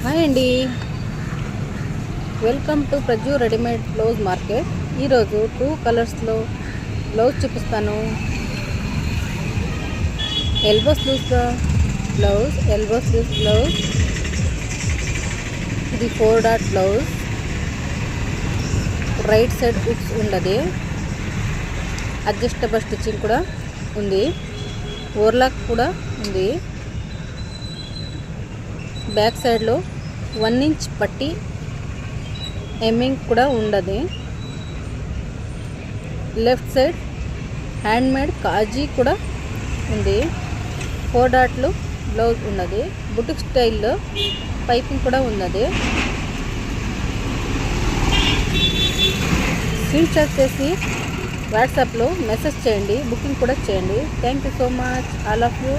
Hi అండి, welcome to Praju readymade blouse market. ఈరోజు 2 కలర్స్లో బ్లౌజ్ చూపిస్తాను. Elbow sleeves blouse. ఇది 4 dot blouse. Right side hooks ఉన్నది. అడ్జస్టబుల్ స్టిచ్చింగ్ కూడా ఉంది. ఓవర్లాక్ కూడా ఉంది. బ్యాక్ సైడ్లో 1 ఇంచ్ పట్టి ఎమ్మింగ్ కూడా ఉన్నది. లెఫ్ట్ సైడ్ హ్యాండ్మేడ్ కాజీ కూడా ఉంది. 4 డాట్లు బ్లౌజ్ ఉన్నది. బుటిక్ స్టైల్లో పైపింగ్ కూడా ఉన్నది. స్క్రీన్ షాట్ చేసి వాట్సాప్లో మెసేజ్ చేయండి, బుకింగ్ కూడా చేయండి. Thank you so much all of you.